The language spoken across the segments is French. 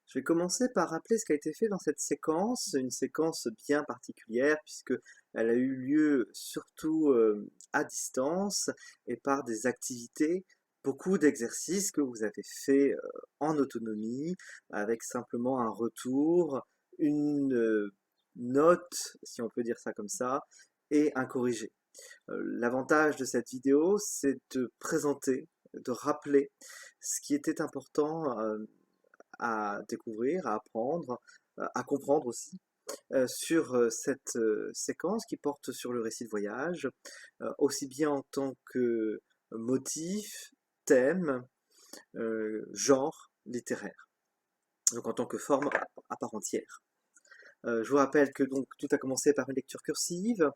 Je vais commencer par rappeler ce qui a été fait dans cette séquence, une séquence bien particulière puisque elle a eu lieu surtout à distance et par des activités, beaucoup d'exercices que vous avez fait en autonomie, avec simplement un retour, une note, si on peut dire ça comme ça, et un corrigé. L'avantage de cette vidéo, c'est de présenter, de rappeler ce qui était important à découvrir, à apprendre, à comprendre aussi, sur cette séquence qui porte sur le récit de voyage, aussi bien en tant que motif, thème, genre littéraire, donc en tant que forme à part entière. Je vous rappelle que donc tout a commencé par une lecture cursive,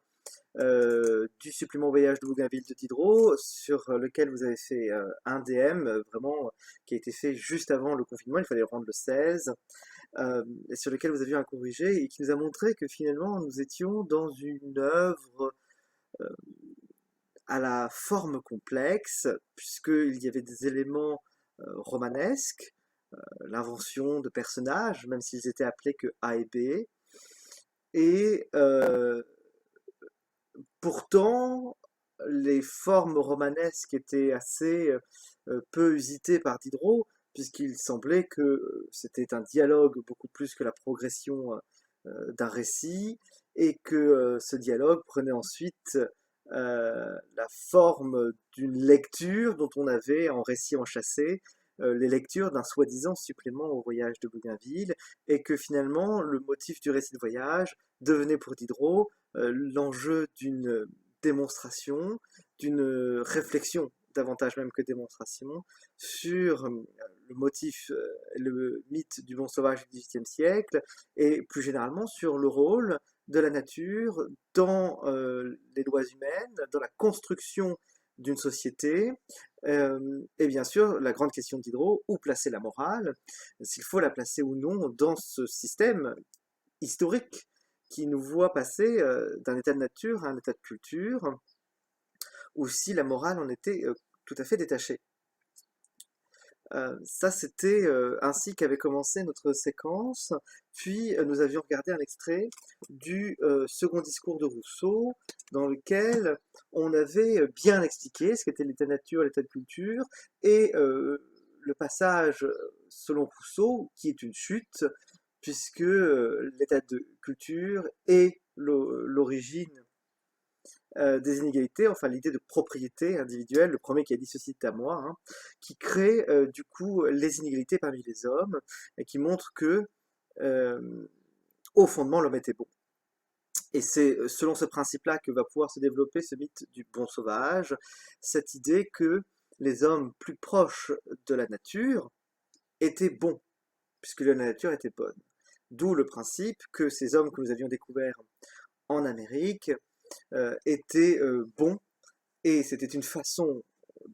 du supplément voyage de Bougainville de Diderot, sur lequel vous avez fait un DM, vraiment, qui a été fait juste avant le confinement, il fallait le rendre le 16, et sur lequel vous aviez un corrigé, et qui nous a montré que finalement nous étions dans une œuvre euh, à la forme complexe, puisqu'il y avait des éléments romanesques, l'invention de personnages, même s'ils étaient appelés que A et B, et pourtant, les formes romanesques étaient assez peu usitées par Diderot, puisqu'il semblait que c'était un dialogue beaucoup plus que la progression d'un récit, et que ce dialogue prenait ensuite la forme d'une lecture dont on avait en récit enchâssé les lectures d'un soi-disant supplément au voyage de Bougainville, et que finalement le motif du récit de voyage devenait pour Diderot l'enjeu d'une démonstration, d'une réflexion, davantage même que démonstration, sur le motif, le mythe du bon sauvage du XVIIIe siècle, et plus généralement sur le rôle de la nature dans les lois humaines, dans la construction d'une société, et bien sûr la grande question de Diderot, où placer la morale, s'il faut la placer ou non dans ce système historique qui nous voit passer d'un état de nature à un état de culture, ou si la morale en était tout à fait détachée. Ça, c'était ainsi qu'avait commencé notre séquence, puis nous avions regardé un extrait du second discours de Rousseau, dans lequel on avait bien expliqué ce qu'était l'état de nature, l'état de culture, et le passage selon Rousseau, qui est une chute, puisque l'état de culture est l'origine des inégalités, enfin l'idée de propriété individuelle, le premier qui a dit ceci est à moi, hein, qui crée du coup les inégalités parmi les hommes, et qui montre que euh, au fondement l'homme était bon. Et c'est selon ce principe-là que va pouvoir se développer ce mythe du bon sauvage, cette idée que les hommes plus proches de la nature étaient bons, puisque la nature était bonne. D'où le principe que ces hommes que nous avions découverts en Amérique étaient bons, et c'était une façon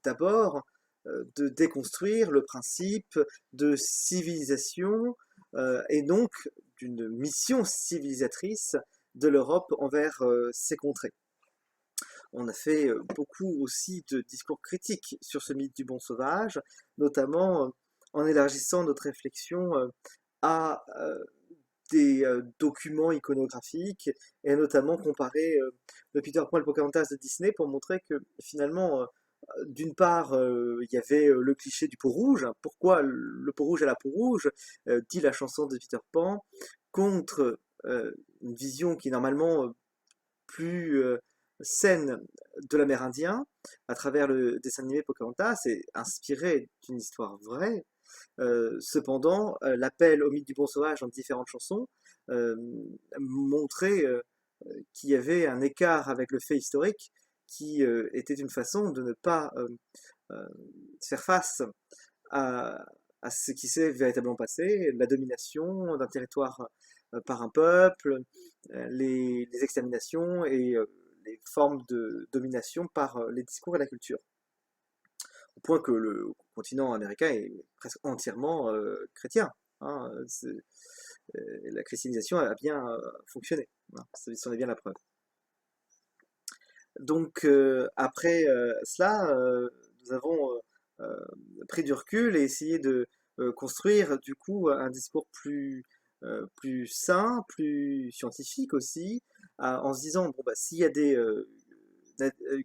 d'abord de déconstruire le principe de civilisation et donc d'une mission civilisatrice de l'Europe envers ses contrées. On a fait beaucoup aussi de discours critiques sur ce mythe du bon sauvage, notamment en élargissant notre réflexion à des documents iconographiques, et notamment comparer le Peter Pan et le Pocahontas de Disney pour montrer que finalement, d'une part, il y avait le cliché du peau rouge. Pourquoi le peau rouge à la peau rouge, dit la chanson de Peter Pan, contre une vision qui est normalement plus saine de l'Amérindien, à travers le dessin animé Pocahontas, et inspiré d'une histoire vraie. Cependant, l'appel au mythe du bon sauvage dans différentes chansons euh, montrait qu'il y avait un écart avec le fait historique qui était une façon de ne pas euh, faire face à, à ce qui s'est véritablement passé, la domination d'un territoire par un peuple, les exterminations et les formes de domination par les discours et la culture. Au point que le continent américain est presque entièrement chrétien. Hein, la christianisation a bien fonctionné. Hein, c'en est bien la preuve. Donc après cela, nous avons pris du recul et essayé construire du coup un discours plus sain, plus scientifique aussi, en se disant, bon, bah, s'il y a des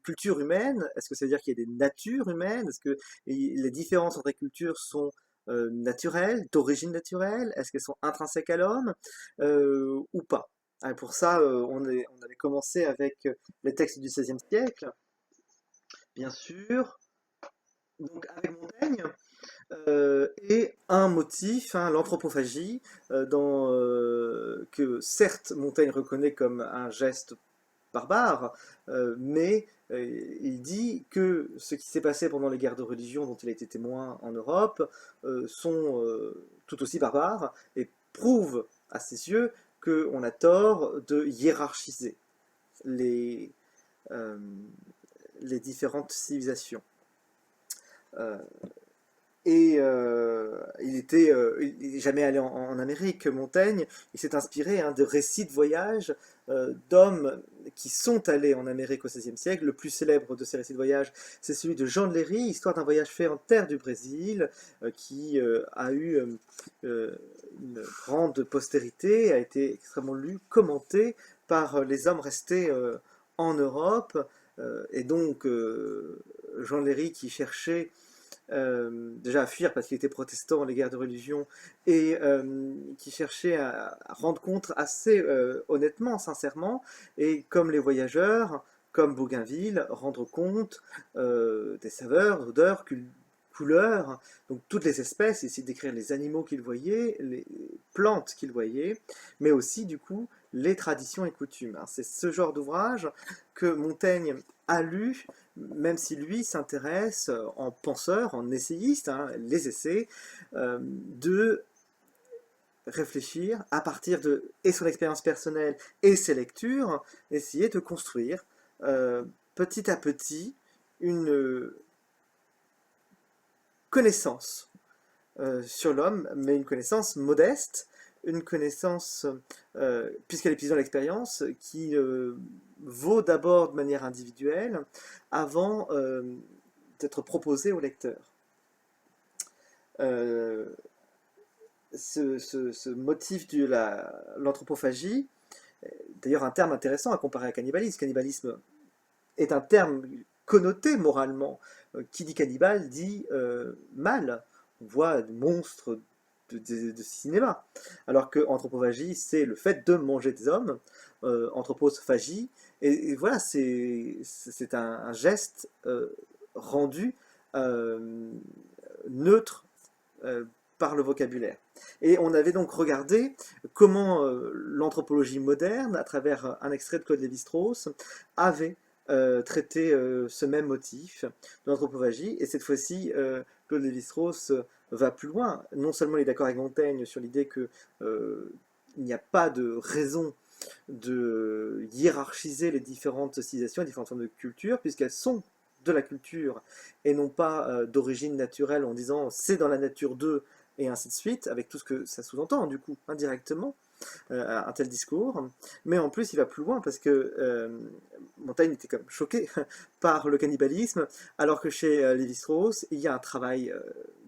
cultures humaines, est-ce que ça veut dire qu'il y a des natures humaines? Est-ce que les différences entre les cultures sont naturelles, d'origine naturelle? Est-ce qu'elles sont intrinsèques à l'homme ou pas? Et pour ça, on avait commencé avec les textes du XVIe siècle, bien sûr, donc avec Montaigne, et un motif, hein, l'anthropophagie, que certes Montaigne reconnaît comme un geste barbare, mais il dit que ce qui s'est passé pendant les guerres de religion dont il a été témoin en Europe sont tout aussi barbares et prouvent à ses yeux qu'on a tort de hiérarchiser les, euh, les différentes civilisations. Euh, il est jamais allé en Amérique, Montaigne. Il s'est inspiré, hein, de récits de voyage d'hommes qui sont allés en Amérique au XVIe siècle. Le plus célèbre de ces récits de voyage, c'est celui de Jean de Léry, histoire d'un voyage fait en terre du Brésil, qui a eu une grande postérité, a été extrêmement lu, commenté par les hommes restés en Europe. Et donc, Jean de Léry qui cherchait déjà à fuir parce qu'il était protestant, les guerres de religion, et qui cherchait à rendre compte assez honnêtement, sincèrement, et comme les voyageurs, comme Bougainville, rendre compte des saveurs, odeurs, couleurs, donc toutes les espèces, essayer d'écrire les animaux qu'il voyait, les plantes qu'il voyait, mais aussi du coup les traditions et coutumes. C'est ce genre d'ouvrage que Montaigne a lu, même si lui s'intéresse en penseur, en essayiste, hein, les essais, de réfléchir à partir de et son expérience personnelle et ses lectures, essayer de construire petit à petit une connaissance sur l'homme, mais une connaissance modeste, une connaissance, puisqu'elle est puisée dans l'expérience, qui vaut d'abord de manière individuelle avant d'être proposée au lecteur. Euh, ce motif de l'anthropophagie, d'ailleurs un terme intéressant à comparer à cannibalisme. Cannibalisme est un terme connoté moralement. Qui dit cannibale dit mal. On voit des monstres de cinéma. Alors que anthropophagie, c'est le fait de manger des hommes. Anthropophagie, et voilà, c'est un geste rendu neutre par le vocabulaire. Et on avait donc regardé comment l'anthropologie moderne, à travers un extrait de Claude Lévi-Strauss, avait traité ce même motif de l'anthropophagie. Et cette fois-ci, Claude Lévi-Strauss va plus loin. Non seulement il est d'accord avec Montaigne sur l'idée que il n'y a pas de raison de hiérarchiser les différentes civilisations, les différentes formes de culture, puisqu'elles sont de la culture et non pas d'origine naturelle en disant c'est dans la nature d'eux et ainsi de suite, avec tout ce que ça sous-entend du coup indirectement un tel discours. Mais en plus il va plus loin parce que Montaigne était comme choqué par le cannibalisme, alors que chez Lévi-Strauss il y a un travail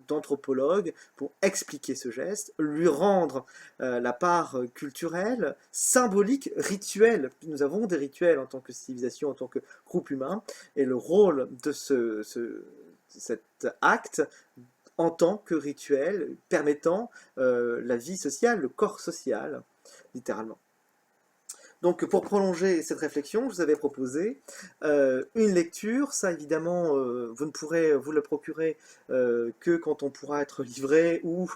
d'anthropologue pour expliquer ce geste, lui rendre la part culturelle, symbolique, rituelle. Nous avons des rituels en tant que civilisation, en tant que groupe humain, et le rôle de cet acte en tant que rituel permettant la vie sociale, le corps social, littéralement. Donc pour prolonger cette réflexion, je vous avais proposé une lecture. Ça évidemment, vous ne pourrez vous le procurer que quand on pourra être livré ou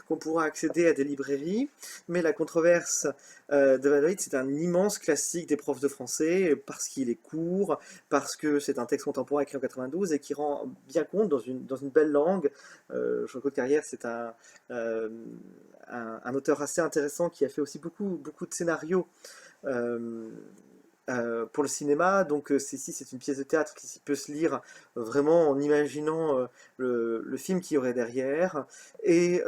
qu'on pourra accéder à des librairies. Mais la controverse de Valladolid, c'est un immense classique des profs de français parce qu'il est court, parce que c'est un texte contemporain écrit en 92 et qui rend bien compte dans une belle langue. Jean-Claude Carrière, c'est un auteur assez intéressant qui a fait aussi beaucoup de scénarios euh, pour le cinéma. Donc ici c'est une pièce de théâtre qui peut se lire vraiment en imaginant le film qu'il y aurait derrière et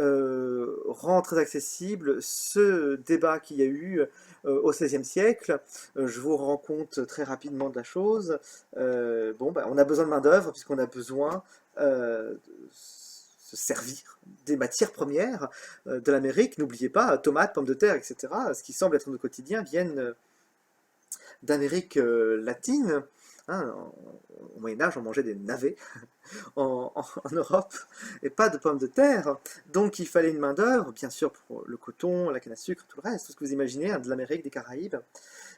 rend très accessible ce débat qu'il y a eu au XVIe siècle. Je vous rends compte très rapidement de la chose. Bon, bah, on a besoin de main d'œuvre puisqu'on a besoin se servir des matières premières de l'Amérique. N'oubliez pas, tomates, pommes de terre, etc., ce qui semble être notre quotidien, viennent d'Amérique latine. Hein, au Moyen-Âge, on mangeait des navets en Europe et pas de pommes de terre. Donc il fallait une main-d'œuvre, bien sûr, pour le coton, la canne à sucre, tout le reste, tout ce que vous imaginez, hein, de l'Amérique, des Caraïbes.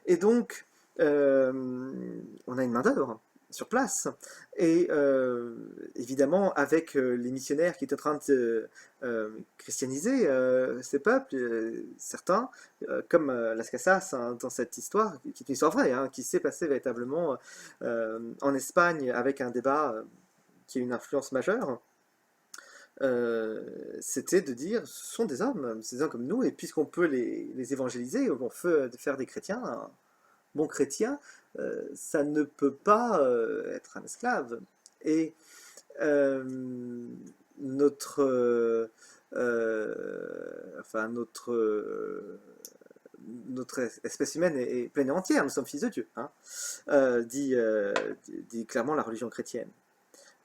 Et donc, on a une main-d'œuvre sur place. Et évidemment, avec les missionnaires qui étaient en train de christianiser ces peuples, certains, comme Las Casas, hein, dans cette histoire, qui est une histoire vraie, hein, qui s'est passée véritablement en Espagne avec un débat qui a une influence majeure, c'était de dire ce sont des hommes comme nous, et puisqu'on peut les évangéliser, on peut faire des chrétiens, un bon chrétien, ça ne peut pas être un esclave. Et euh, notre, enfin notre espèce humaine est pleine et entière, nous sommes fils de Dieu, hein, dit clairement la religion chrétienne.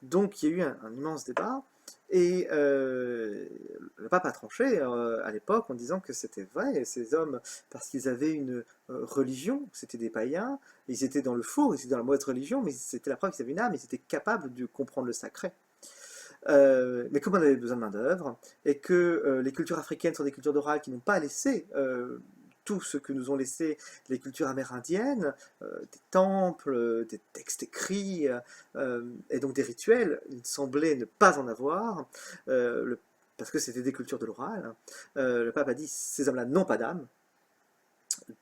Donc il y a eu un immense débat, et le pape a tranché à l'époque en disant que c'était vrai, ces hommes, parce qu'ils avaient une religion, c'était des païens, ils étaient dans le faux, ils étaient dans la mauvaise religion, mais c'était la preuve qu'ils avaient une âme, ils étaient capables de comprendre le sacré. Mais comme on avait besoin de main-d'œuvre, et que les cultures africaines sont des cultures orales qui n'ont pas laissé tout ce que nous ont laissé les cultures amérindiennes, des temples, des textes écrits, et donc des rituels, il semblait ne pas en avoir, parce que c'était des cultures de l'oral. Le pape a dit, ces hommes-là n'ont pas d'âme,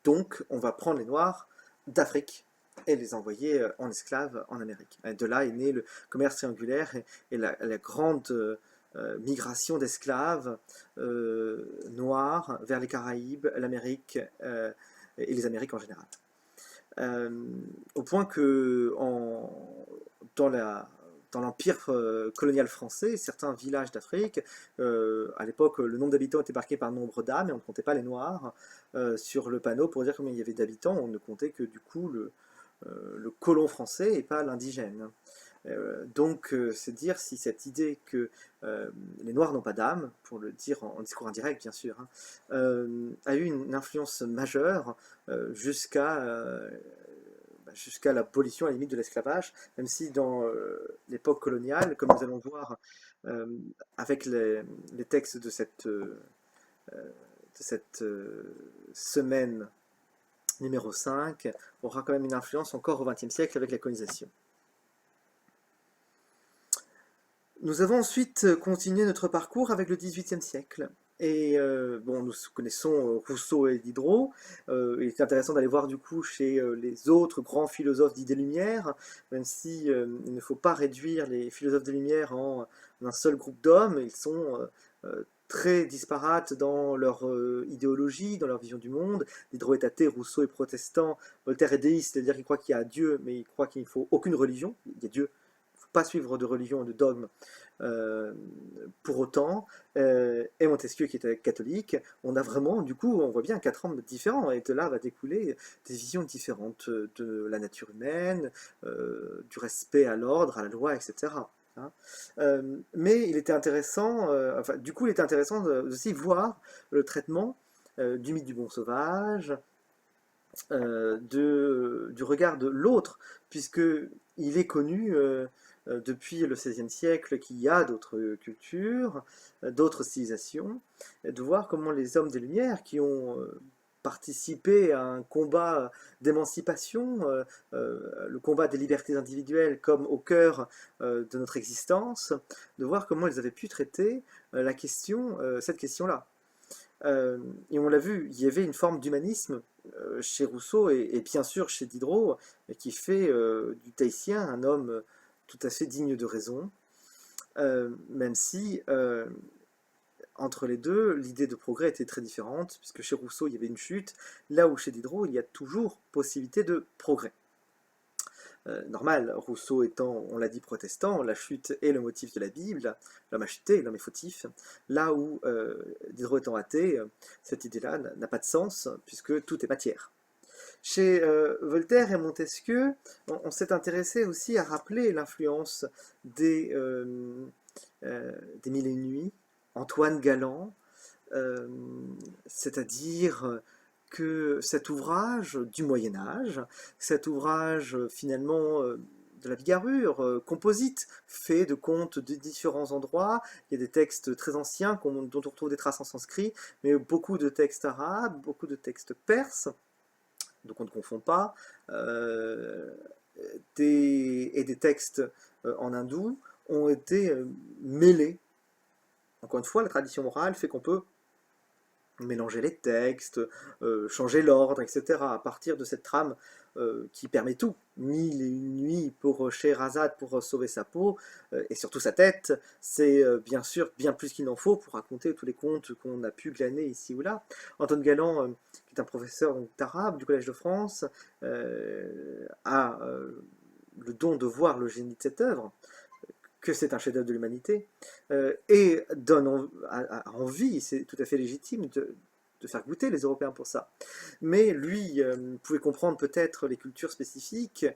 donc on va prendre les Noirs d'Afrique et les envoyer en esclaves en Amérique. Et de là est né le commerce triangulaire et la grande migration d'esclaves noirs vers les Caraïbes, l'Amérique et les Amériques en général. Au point que dans l'empire colonial français, certains villages d'Afrique, à l'époque, le nombre d'habitants était marqué par nombre d'âmes et on ne comptait pas les Noirs sur le panneau pour dire combien il y avait d'habitants. On ne comptait que du coup le colon français et pas l'indigène. Donc, c'est dire si cette idée que les Noirs n'ont pas d'âme, pour le dire en discours indirect bien sûr, hein, a eu une influence majeure jusqu'à l'abolition à la limite de l'esclavage, même si dans l'époque coloniale, comme nous allons voir euh, avec les textes de cette semaine numéro 5, aura quand même une influence encore au XXe siècle avec la colonisation. Nous avons ensuite continué notre parcours avec le XVIIIe siècle. Et bon, nous connaissons Rousseau et Diderot. Il est intéressant d'aller voir du coup chez les autres grands philosophes d'idées Lumière, même si il ne faut pas réduire les philosophes des Lumières en un seul groupe d'hommes. Ils sont très disparates dans leur idéologie, dans leur vision du monde. Diderot est athée, Rousseau est protestant, Voltaire est déiste, c'est-à-dire qu'il croit qu'il y a Dieu, mais il croit qu'il ne faut aucune religion. Il y a Dieu, il ne faut pas suivre de religion, de dogme pour autant, et Montesquieu qui était catholique. On a vraiment, du coup, on voit bien 4 hommes différents, et de là va découler des visions différentes de la nature humaine, du respect à l'ordre, à la loi, etc. Hein. Mais il était intéressant, enfin, du coup, il était intéressant aussi voir le traitement du mythe du bon sauvage, du regard de l'autre, puisque il est connu depuis le XVIe siècle qu'il y a d'autres cultures, d'autres civilisations, de voir comment les hommes des Lumières qui ont participé à un combat d'émancipation, le combat des libertés individuelles comme au cœur de notre existence, de voir comment ils avaient pu traiter cette question-là. Et on l'a vu, il y avait une forme d'humanisme chez Rousseau et bien sûr chez Diderot, qui fait du Tahitien un homme tout à fait digne de raison, même si entre les deux, l'idée de progrès était très différente, puisque chez Rousseau il y avait une chute, là où chez Diderot il y a toujours possibilité de progrès. Normal, Rousseau étant, on l'a dit, protestant, la chute est le motif de la Bible, l'homme a chuté, l'homme est fautif, là où Diderot étant athée, cette idée-là n'a pas de sens, puisque tout est matière. Chez Voltaire et Montesquieu, on s'est intéressé aussi à rappeler l'influence des Mille et une nuits, Antoine Galland, euh, c'est-à-dire que cet ouvrage du Moyen Âge, cet ouvrage finalement de la Bigarrure, composite, fait de contes de différents endroits. Il y a des textes très anciens dont on retrouve des traces en sanskrit, mais beaucoup de textes arabes, beaucoup de textes perses, donc on ne confond pas, et des textes en hindou ont été mêlés. Encore une fois, la tradition orale fait qu'on peut mélanger les textes, changer l'ordre, etc. à partir de cette trame qui permet tout. Mille et une nuits pour Scheherazade pour sauver sa peau, et surtout sa tête, c'est bien sûr bien plus qu'il n'en faut pour raconter tous les contes qu'on a pu glaner ici ou là. Antoine Galland, qui est un professeur d'arabe du Collège de France, a le don de voir le génie de cette œuvre, que c'est un chef-d'œuvre de l'humanité, et donne envie, c'est tout à fait légitime, de faire goûter les Européens pour ça. Mais lui pouvait comprendre peut-être les cultures spécifiques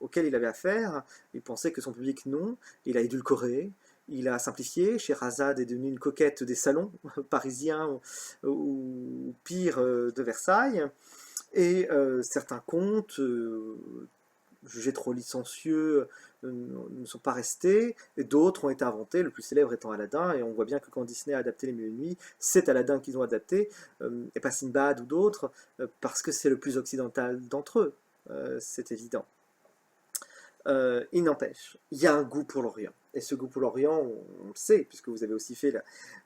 auxquelles il avait affaire. Il pensait que son public non. Il a édulcoré, il a simplifié. Scheherazade est devenue une coquette des salons parisiens ou pire de Versailles. Et certains contes jugés trop licencieux ne sont pas restés, et d'autres ont été inventés, le plus célèbre étant Aladdin, et on voit bien que quand Disney a adapté Les Mille et une nuits, c'est Aladdin qu'ils ont adapté, et pas Sinbad ou d'autres, parce que c'est le plus occidental d'entre eux, c'est évident. Il n'empêche, il y a un goût pour l'Orient. Et ce goût pour l'Orient, on le sait, puisque vous avez aussi fait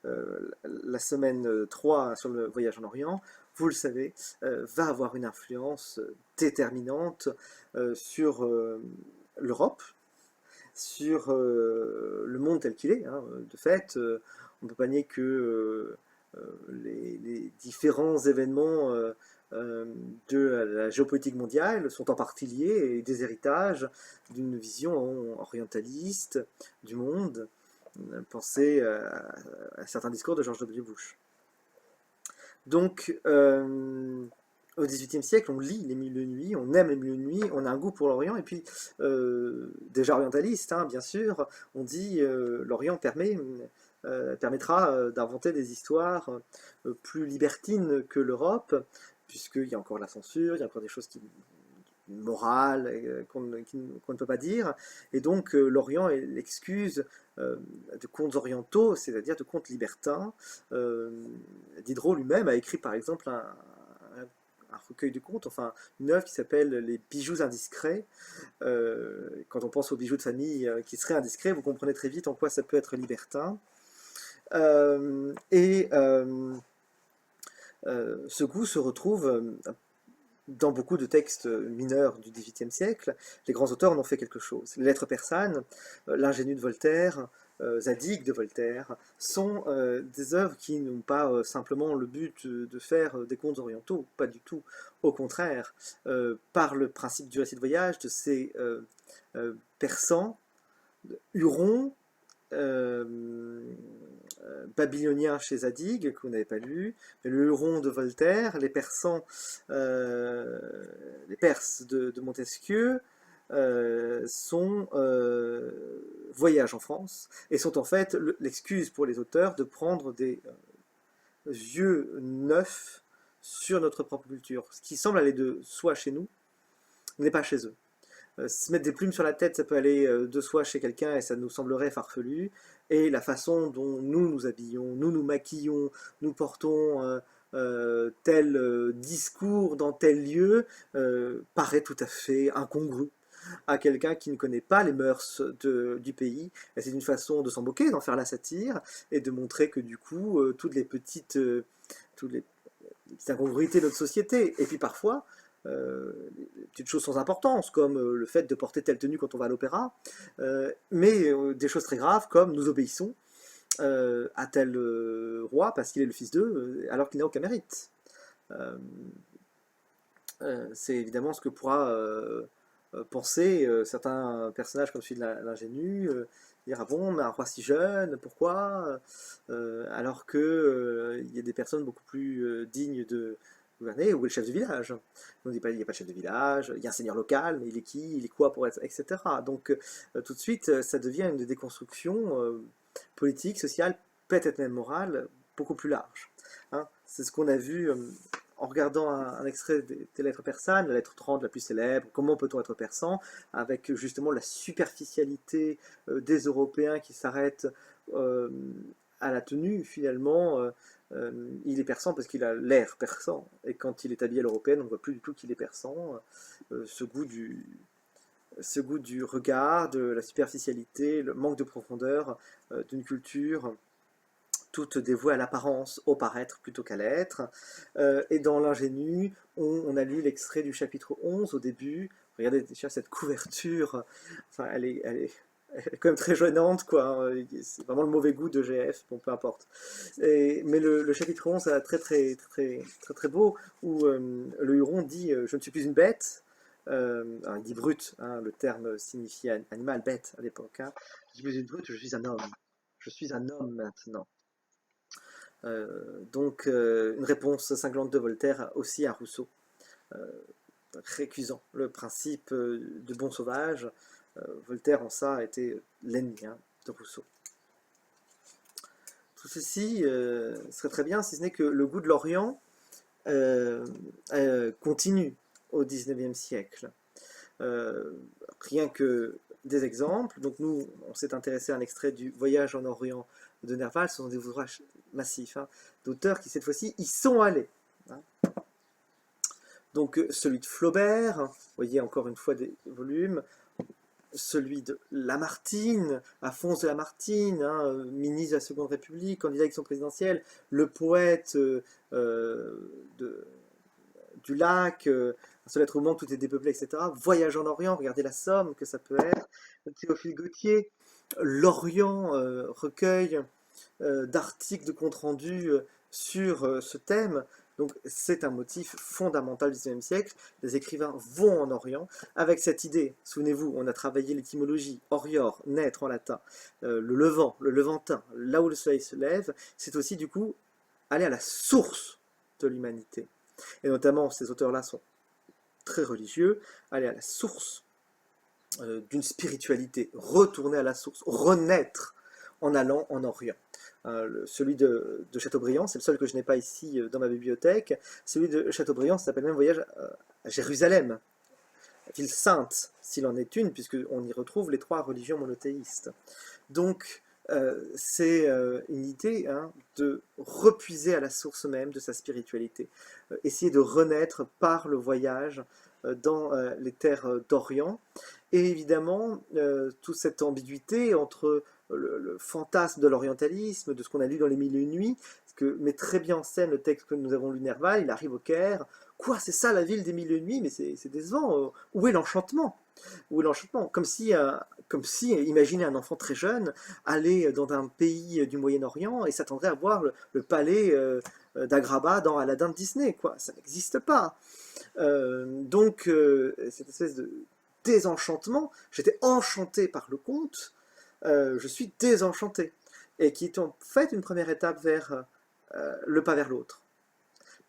la semaine 3 sur le voyage en Orient, vous le savez, va avoir une influence déterminante sur l'Europe, sur le monde tel qu'il est. Hein. De fait, on ne peut pas nier que les différents événements de la géopolitique mondiale sont en partie liés et des héritages d'une vision orientaliste du monde. Pensez à certains discours de George W. Bush. Donc, au XVIIIe siècle, on lit les Mille et une nuits, on aime les Mille et une nuits, on a un goût pour l'Orient, et puis, déjà orientaliste, hein, bien sûr, on dit l'Orient permettra d'inventer des histoires plus libertines que l'Europe, puisqu'il y a encore la censure, il y a encore des choses morales qu'on ne peut pas dire, et donc l'Orient est l'excuse de contes orientaux, c'est-à-dire de contes libertins. Diderot lui-même a écrit par exemple un recueil de contes, enfin une œuvre qui s'appelle Les bijoux indiscrets. Quand on pense aux bijoux de famille qui seraient indiscrets, vous comprenez très vite en quoi ça peut être libertin. Ce goût se retrouve dans beaucoup de textes mineurs du XVIIIe siècle. Les grands auteurs en ont fait quelque chose. Les lettres persanes, l'ingénu de Voltaire, Zadig de Voltaire, sont des œuvres qui n'ont pas simplement le but de faire des contes orientaux, pas du tout. Au contraire, par le principe du récit de voyage de ces persans, hurons, babylonien chez Zadig, que vous n'avez pas lu, mais le Huron de Voltaire, les Persans, les Perses de Montesquieu, sont voyagent en France et sont en fait l'excuse pour les auteurs de prendre des yeux neufs sur notre propre culture. Ce qui semble aller de soi chez nous n'est pas chez eux. Se mettre des plumes sur la tête, ça peut aller de soi chez quelqu'un et ça nous semblerait farfelu. Et la façon dont nous nous habillons, nous nous maquillons, nous portons tel discours dans tel lieu, paraît tout à fait incongru à quelqu'un qui ne connaît pas les mœurs du pays. Et c'est une façon de s'en moquer, d'en faire la satire et de montrer que du coup, toutes les petites incongruités de notre société. Et puis parfois, des petites choses sans importance, comme le fait de porter telle tenue quand on va à l'opéra, mais des choses très graves comme nous obéissons à tel roi parce qu'il est le fils d'eux, alors qu'il n'a aucun mérite. C'est évidemment ce que pourra penser certains personnages comme celui de l'ingénu, dire ah bon, mais un roi si jeune, pourquoi alors que il y a des personnes beaucoup plus dignes gouverner, où est le chef de village? On dit pas, il n'y a pas de chef de village, il y a un seigneur local, mais il est qui? Il est quoi pour être, etc. Donc tout de suite, ça devient une déconstruction politique, sociale, peut-être même morale, beaucoup plus large. Hein. C'est ce qu'on a vu en regardant un extrait des lettres persanes, la lettre 30 la plus célèbre, comment peut-on être persan, avec justement la superficialité des Européens qui s'arrêtent euh, à la tenue, finalement. Il est persan parce qu'il a l'air persan, et quand il est habillé à l'européenne, on ne voit plus du tout qu'il est persan. Ce goût du regard, de la superficialité, le manque de profondeur d'une culture toute dévouée à l'apparence, au paraître plutôt qu'à l'être. Et dans l'ingénu, on a lu l'extrait du chapitre 11 au début. Regardez déjà cette couverture, enfin, elle est quand même très gênante, quoi. C'est vraiment le mauvais goût de GF, bon, peu importe. Mais le chapitre 11 est très beau, où le Huron dit Je ne suis plus une bête. Alors, il dit brute, hein, le terme signifiait animal, bête à l'époque. Hein. Je ne suis plus une brute, je suis un homme. Je suis un homme maintenant. Donc, une réponse cinglante de Voltaire aussi à Rousseau, euh, récusant le principe du bon sauvage. Voltaire, en ça, a été l'ennemi hein, de Rousseau. Tout ceci serait très bien, si ce n'est que le goût de l'Orient continue au XIXe siècle. Rien que des exemples. Donc nous, on s'est intéressé à un extrait du Voyage en Orient de Nerval. Ce sont des ouvrages massifs hein, d'auteurs qui, cette fois-ci, y sont allés. Hein. Donc celui de Flaubert, vous voyez encore une fois des volumes, celui de Lamartine, Alphonse de Lamartine, hein, ministre de la Seconde République, candidat à l'élection présidentielle, le poète de, du lac, un seul être au monde, tout est dépeuplé, etc. Voyage en Orient, regardez la somme que ça peut être. Théophile Gautier, l'Orient recueil d'articles, de comptes rendus sur ce thème. Donc c'est un motif fondamental du XIXe siècle. Les écrivains vont en Orient avec cette idée. Souvenez-vous, on a travaillé l'étymologie, orior, naître en latin, le levant, le levantin, là où le soleil se lève. C'est aussi du coup aller à la source de l'humanité. Et notamment, ces auteurs-là sont très religieux, aller à la source d'une spiritualité, retourner à la source, renaître en allant en Orient. Celui de Chateaubriand, c'est le seul que je n'ai pas ici dans ma bibliothèque, celui de Chateaubriand s'appelle même Voyage à Jérusalem, ville sainte, s'il en est une, puisqu'on y retrouve les trois religions monothéistes. Donc, c'est une idée hein, de repuiser à la source même de sa spiritualité, essayer de renaître par le voyage dans les terres d'Orient, et évidemment toute cette ambiguïté entre le fantasme de l'orientalisme, de ce qu'on a lu dans les Mille et une nuits, ce que met très bien en scène le texte que nous avons lu Nerval, il arrive au Caire, quoi c'est ça la ville des Mille et une nuits, mais c'est décevant, où est l'enchantement? Où est l'enchantement? Comme si, imaginez un enfant très jeune aller dans un pays du Moyen-Orient et s'attendrait à voir le palais d'Agrabah dans Aladdin de Disney, quoi. Ça n'existe pas. Donc, cette espèce de désenchantement, j'étais enchanté par le conte, je suis désenchanté. Et qui est en fait une première étape vers le pas vers l'autre.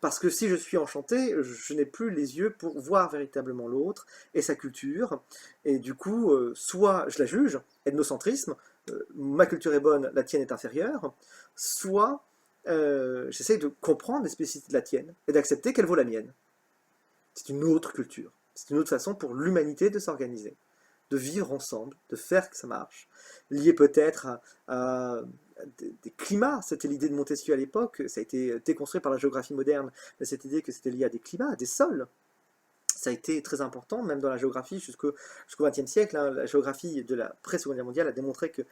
Parce que si je suis enchanté, je n'ai plus les yeux pour voir véritablement l'autre et sa culture. Et du coup, soit je la juge, ethnocentrisme, ma culture est bonne, la tienne est inférieure, soit j'essaye de comprendre les spécificités de la tienne et d'accepter qu'elle vaut la mienne. C'est une autre culture. C'est une autre façon pour l'humanité de s'organiser, de vivre ensemble, de faire que ça marche. Lié peut-être à des climats, c'était l'idée de Montesquieu à l'époque, ça a été déconstruit par la géographie moderne, mais cette idée que c'était lié à des climats, à des sols. Ça a été très important, même dans la géographie jusqu'au XXe siècle. Hein, la géographie de la pré-Seconde Guerre mondiale a démontré qu'il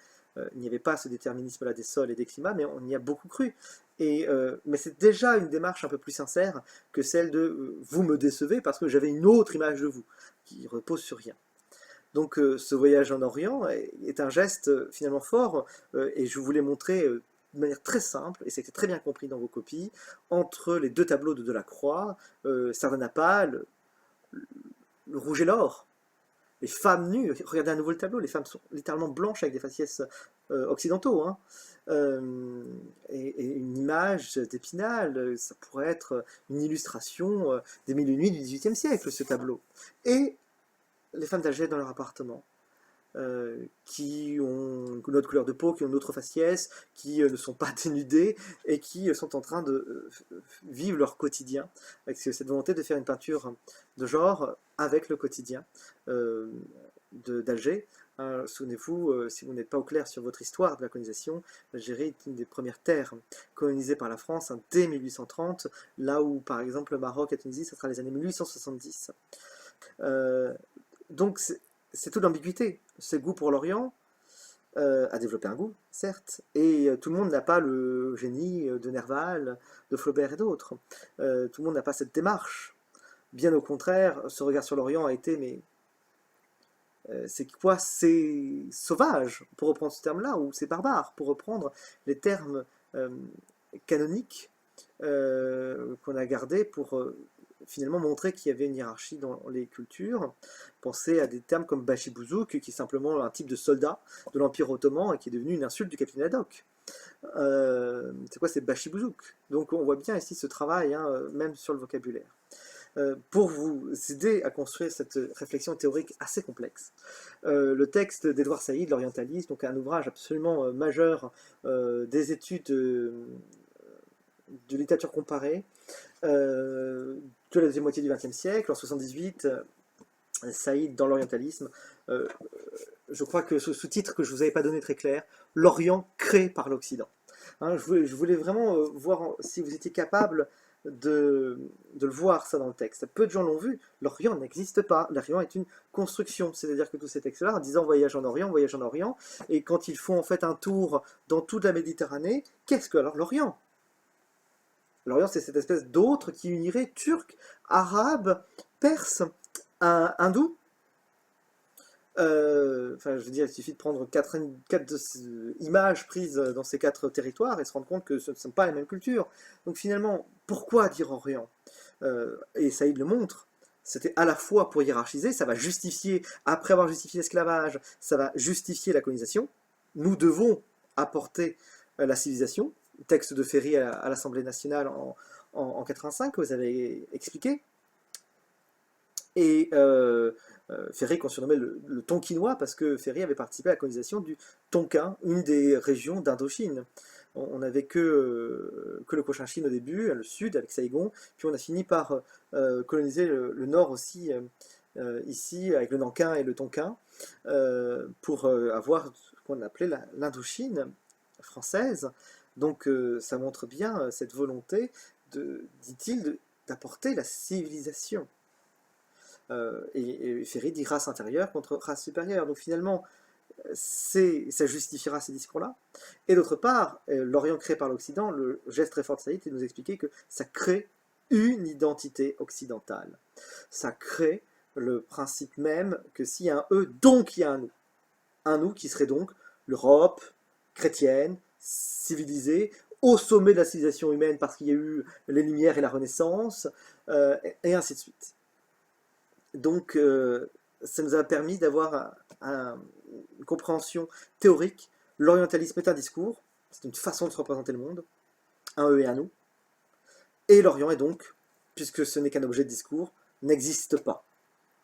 n'y avait pas ce déterminisme-là des sols et des climats, mais on y a beaucoup cru. Mais c'est déjà une démarche un peu plus sincère que celle de vous me décevez parce que j'avais une autre image de vous, qui repose sur rien. Donc ce voyage en Orient est un geste finalement fort, et je voulais montrer de manière très simple, et c'était très bien compris dans vos copies, entre les deux tableaux de Delacroix, Sardanapale, le rouge et l'or, les femmes nues. Regardez à nouveau le tableau, les femmes sont littéralement blanches avec des faciès occidentaux, hein. Euh, et une image d'Épinal, ça pourrait être une illustration des Mille et une nuits du XVIIIe siècle, ce tableau. Et les femmes d'Alger dans leur appartement, qui ont une autre couleur de peau, qui ont une autre faciès, qui ne sont pas dénudées et qui sont en train de vivre leur quotidien, avec cette volonté de faire une peinture de genre avec le quotidien d'Alger. Souvenez-vous, si vous n'êtes pas au clair sur votre histoire de la colonisation, l'Algérie est une des premières terres colonisées par la France dès 1830, là où par exemple le Maroc et la Tunisie, ça sera les années 1870. Euh, donc c'est toute l'ambiguïté. Ce goût pour l'Orient a développé un goût, certes, et tout le monde n'a pas le génie de Nerval, de Flaubert et d'autres. Tout le monde n'a pas cette démarche. Bien au contraire, ce regard sur l'Orient a été, mais c'est quoi? C'est sauvage, pour reprendre ce terme-là, ou c'est barbare, pour reprendre les termes euh, canoniques qu'on a gardés pour finalement montrer qu'il y avait une hiérarchie dans les cultures. Pensez à des termes comme Bachibouzouk, qui est simplement un type de soldat de l'Empire ottoman et qui est devenu une insulte du capitaine Haddock. C'est quoi? C'est Bachibouzouk. Donc on voit bien ici ce travail, hein, même sur le vocabulaire. Pour vous aider à construire cette réflexion théorique assez complexe, le texte d'Edouard Saïd, L'Orientalisme, donc un ouvrage absolument majeur des études de littérature comparée, de la deuxième moitié du XXe siècle, en 78, Saïd dans l'orientalisme. Je crois que ce sous-titre que je ne vous avais pas donné très clair, l'Orient créé par l'Occident. Hein, je voulais vraiment voir si vous étiez capable de le voir ça dans le texte. Peu de gens l'ont vu, l'Orient n'existe pas, l'Orient est une construction, c'est-à-dire que tous ces textes-là, en disant voyage en Orient, et quand ils font en fait un tour dans toute la Méditerranée, qu'est-ce que alors l'Orient? L'Orient, c'est cette espèce d'autre qui unirait turc, arabe, perse, hindou. Enfin, je veux dire, il suffit de prendre quatre images prises dans ces quatre territoires et se rendre compte que ce ne sont pas les mêmes cultures. Donc finalement, pourquoi dire Orient? Et Saïd le montre. C'était à la fois pour hiérarchiser, ça va justifier, après avoir justifié l'esclavage, ça va justifier la colonisation. Nous devons apporter la civilisation. Texte de Ferry à l'Assemblée nationale en 85, que vous avez expliqué. Et Ferry qu'on surnommait le Tonkinois parce que Ferry avait participé à la colonisation du Tonkin, une des régions d'Indochine. On n'avait que le Cochinchine au début, le sud avec Saigon, puis on a fini par coloniser le nord aussi, ici avec le Nankin et le Tonkin, pour avoir ce qu'on appelait l'Indochine française. Donc ça montre bien cette volonté, dit-il, d'apporter la civilisation. Et Ferry dit race intérieure contre race supérieure. Donc finalement, ça justifiera ces discours-là. Et d'autre part, l'Orient créé par l'Occident, le geste très fort de Saïd, c'est de nous expliquer que ça crée une identité occidentale. Ça crée le principe même que s'il y a un eux, donc il y a un nous. Un nous qui serait donc l'Europe chrétienne, civilisée, au sommet de la civilisation humaine parce qu'il y a eu les Lumières et la Renaissance, et ainsi de suite. Donc, ça nous a permis d'avoir une compréhension théorique. L'orientalisme est un discours, c'est une façon de se représenter le monde, un eux et un nous. Et l'Orient est donc, puisque ce n'est qu'un objet de discours, n'existe pas.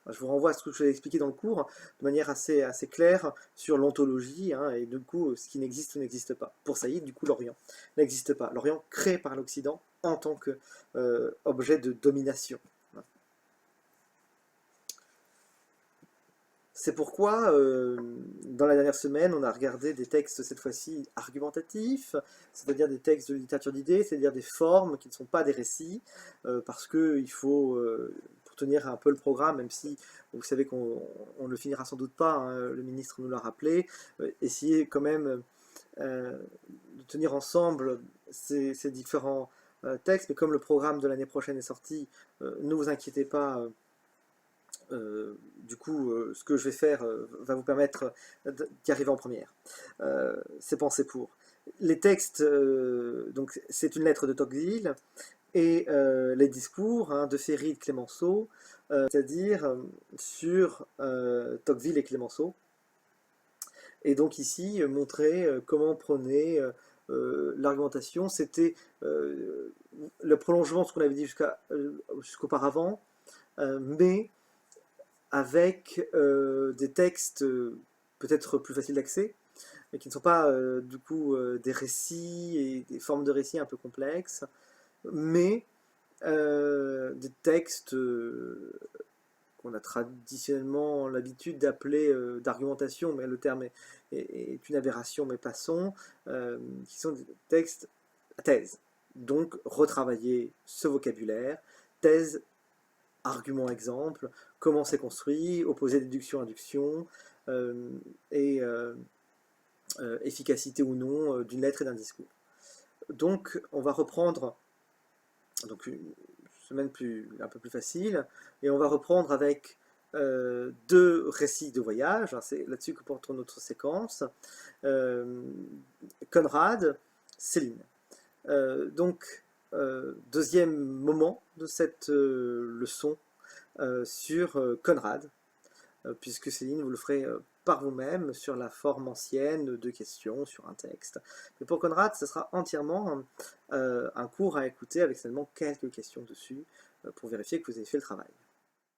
Je vous renvoie à ce que je vous ai expliqué dans le cours, de manière assez claire sur l'ontologie, hein, et du coup, ce qui n'existe ou n'existe pas. Pour Saïd, du coup, l'Orient n'existe pas. L'Orient créé par l'Occident en tant qu'objet de domination. C'est pourquoi, dans la dernière semaine, on a regardé des textes, cette fois-ci, argumentatifs, c'est-à-dire des textes de littérature d'idées, c'est-à-dire des formes qui ne sont pas des récits, parce qu'il faut, pour tenir un peu le programme, même si vous savez qu'on ne le finira sans doute pas, hein, le ministre nous l'a rappelé, essayer quand même de tenir ensemble ces différents textes, mais comme le programme de l'année prochaine est sorti, ne vous inquiétez pas, du coup, ce que je vais faire va vous permettre d'y arriver en première. C'est pensé pour. Les textes, donc c'est une lettre de Tocqueville et les discours de Ferry et de Clémenceau, c'est-à-dire sur Tocqueville et Clémenceau. Et donc ici, montrer comment prenait l'argumentation. C'était le prolongement de ce qu'on avait dit jusqu'auparavant, mais avec des textes peut-être plus faciles d'accès, mais qui ne sont pas du coup des récits et des formes de récits un peu complexes, mais des textes qu'on a traditionnellement l'habitude d'appeler d'argumentation, mais le terme est une aberration, mais passons, qui sont des textes à thèse. Donc retravailler ce vocabulaire, thèse, argument, exemple, comment c'est construit, opposer déduction, induction, et efficacité ou non d'une lettre et d'un discours. Donc on va reprendre donc une semaine un peu plus facile, et on va reprendre avec deux récits de voyage, c'est là-dessus que porte notre séquence, Conrad, Céline. Donc, deuxième moment de cette leçon sur Conrad, puisque Céline, vous le ferez par vous-même sur la forme ancienne de questions sur un texte. Mais pour Conrad, ce sera entièrement un cours à écouter avec seulement quelques questions dessus pour vérifier que vous avez fait le travail.